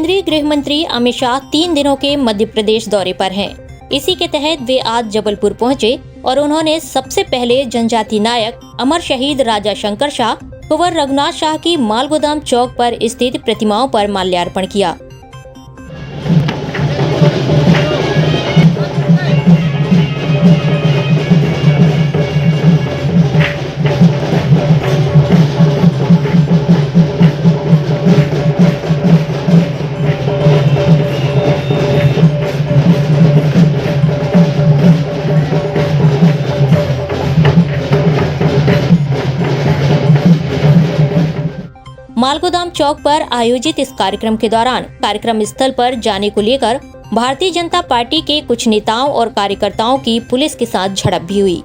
केंद्रीय गृह मंत्री अमित शाह 3 दिनों के मध्य प्रदेश दौरे पर हैं। इसी के तहत वे आज जबलपुर पहुंचे और उन्होंने सबसे पहले जनजाति नायक अमर शहीद राजा शंकर शाह, कुंवर रघुनाथ शाह की मालगोदाम चौक पर स्थित प्रतिमाओं पर माल्यार्पण किया। मालगोदाम चौक पर आयोजित इस कार्यक्रम के दौरान कार्यक्रम स्थल पर जाने को लेकर भारतीय जनता पार्टी के कुछ नेताओं और कार्यकर्ताओं की पुलिस के साथ झड़प भी हुई।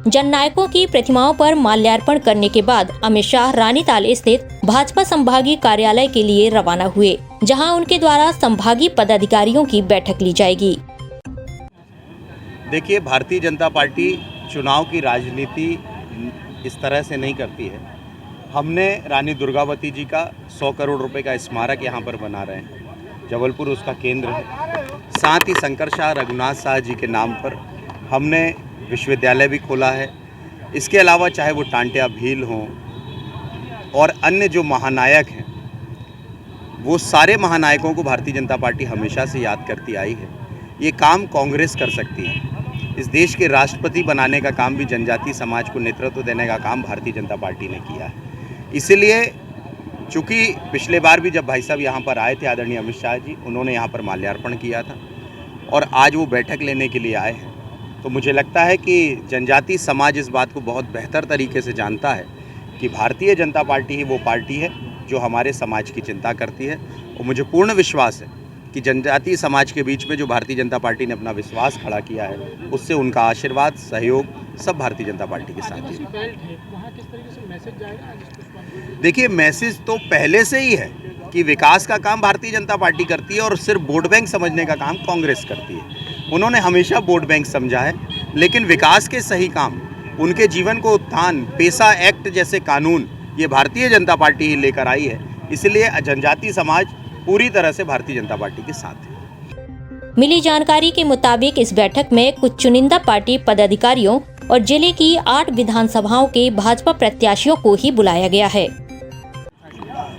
जननायकों की प्रतिमाओं पर माल्यार्पण करने के बाद अमित शाह रानीताल स्थित भाजपा संभागीय कार्यालय के लिए रवाना हुए, जहां उनके द्वारा संभागीय पदाधिकारियों की बैठक ली जाएगी। देखिए, भारतीय जनता पार्टी चुनाव की राजनीति इस तरह से नहीं करती है। हमने रानी दुर्गावती जी का 100 करोड़ रुपए का स्मारक यहाँ पर बना रहे हैं। जबलपुर उसका केंद्र है। साथ ही शंकर शाह रघुनाथ शाह जी के नाम पर हमने विश्वविद्यालय भी खोला है। इसके अलावा चाहे वो टांटिया भील हों और अन्य जो महानायक हैं, वो सारे महानायकों को भारतीय जनता पार्टी हमेशा से याद करती आई है। ये काम कांग्रेस कर सकती है। इस देश के राष्ट्रपति बनाने का काम भी जनजातीय समाज को नेतृत्व देने का काम भारतीय जनता पार्टी ने किया है। इसीलिए चूँकि पिछले बार भी जब भाई साहब यहाँ पर आए थे, आदरणीय अमित शाह जी, उन्होंने यहाँ पर माल्यार्पण किया था और आज वो बैठक लेने के लिए आए हैं। तो मुझे लगता है कि जनजातीय समाज इस बात को बहुत बेहतर तरीके से जानता है कि भारतीय जनता पार्टी ही वो पार्टी है जो हमारे समाज की चिंता करती है। और मुझे पूर्ण विश्वास है कि जनजातीय समाज के बीच में जो भारतीय जनता पार्टी ने अपना विश्वास खड़ा किया है, उससे उनका आशीर्वाद, सहयोग सब भारतीय जनता पार्टी के साथ है। देखिए, मैसेज तो पहले से ही है कि विकास का काम भारतीय जनता पार्टी करती है और सिर्फ वोट बैंक समझने का काम कांग्रेस करती है। उन्होंने हमेशा वोट बैंक समझा है, लेकिन विकास के सही काम, उनके जीवन को उत्थान, पेशा एक्ट जैसे कानून ये भारतीय जनता पार्टी ही लेकर आई है। इसलिए जनजातीय समाज पूरी तरह से भारतीय जनता पार्टी के साथ है। मिली जानकारी के मुताबिक इस बैठक में कुछ चुनिंदा पार्टी पदाधिकारियों और जिले की 8 विधानसभाओं के भाजपा प्रत्याशियों को ही बुलाया गया है।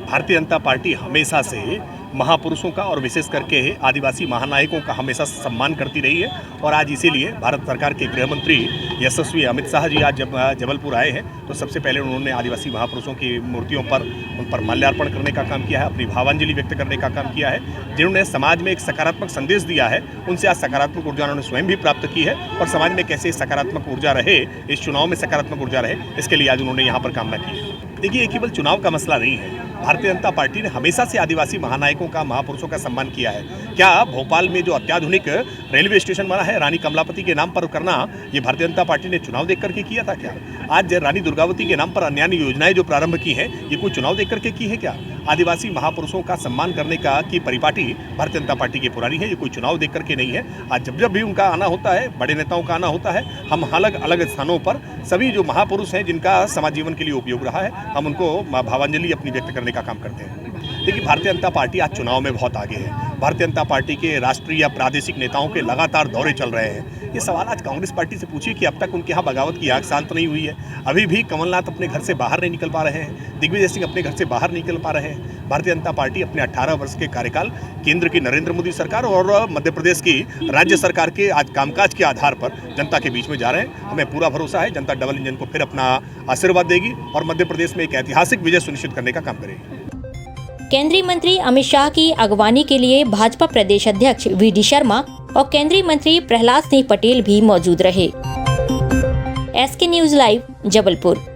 भारतीय जनता पार्टी हमेशा से महापुरुषों का और विशेष करके आदिवासी महानायकों का हमेशा सम्मान करती रही है और आज इसीलिए भारत सरकार के गृह मंत्री यशस्वी अमित शाह जी आज जब जबलपुर आए हैं तो सबसे पहले उन्होंने आदिवासी महापुरुषों की मूर्तियों पर उन पर माल्यार्पण करने का काम किया है, अपनी भावांजलि व्यक्त करने का काम किया है। जिन्होंने समाज में एक सकारात्मक संदेश दिया है, उनसे आज सकारात्मक ऊर्जा उन्होंने स्वयं भी प्राप्त की है और समाज में कैसे सकारात्मक ऊर्जा रहे, इस चुनाव में सकारात्मक ऊर्जा रहे, इसके लिए आज उन्होंने यहाँ पर कामना की है। देखिए, ये केवल चुनाव का मसला नहीं है। भारतीय जनता पार्टी ने हमेशा से आदिवासी महानायकों का, महापुरुषों का सम्मान किया है। क्या भोपाल में जो अत्याधुनिक रेलवे स्टेशन बना है रानी कमलापति के नाम पर करना, ये भारतीय जनता पार्टी ने चुनाव देख करके किया था क्या? आज रानी दुर्गावती के नाम पर अन्य योजनाएं जो प्रारंभ की हैं, ये कोई चुनाव देख करके की है क्या? आदिवासी महापुरुषों का सम्मान करने का की परिपाटी भारतीय जनता पार्टी की पुरानी है, ये कोई चुनाव देख करके नहीं है। आज जब जब भी उनका आना होता है, बड़े नेताओं का आना होता है, हम अलग अलग स्थानों पर सभी जो महापुरुष हैं जिनका समाज जीवन के लिए उपयोग रहा है, हम उनको भावांजलि अपनी व्यक्त करने का काम करते हैं। देखिए, भारतीय जनता पार्टी आज चुनाव में बहुत आगे है। भारतीय जनता पार्टी के राष्ट्रीय या प्रादेशिक नेताओं के लगातार दौरे चल रहे हैं। ये सवाल आज कांग्रेस पार्टी से पूछिए कि अब तक उनके यहाँ बगावत की आग शांत नहीं हुई है। अभी भी कमलनाथ अपने घर से बाहर नहीं निकल पा रहे हैं, दिग्विजय सिंह अपने घर से बाहर निकल पा रहे हैं। भारतीय जनता पार्टी अपने 18 वर्ष के कार्यकाल केंद्र की नरेंद्र मोदी सरकार और मध्य प्रदेश की राज्य सरकार के आज कामकाज के आधार पर जनता के बीच में जा रहे हैं। हमें पूरा भरोसा है जनता डबल इंजन को फिर अपना आशीर्वाद देगी और मध्य प्रदेश में एक ऐतिहासिक विजय सुनिश्चित करने का काम करेगी। केंद्रीय मंत्री अमित शाह की अगवानी के लिए भाजपा प्रदेश अध्यक्ष वी.डी. शर्मा और केंद्रीय मंत्री प्रहलाद सिंह पटेल भी मौजूद रहे। SK news live, Jabalpur.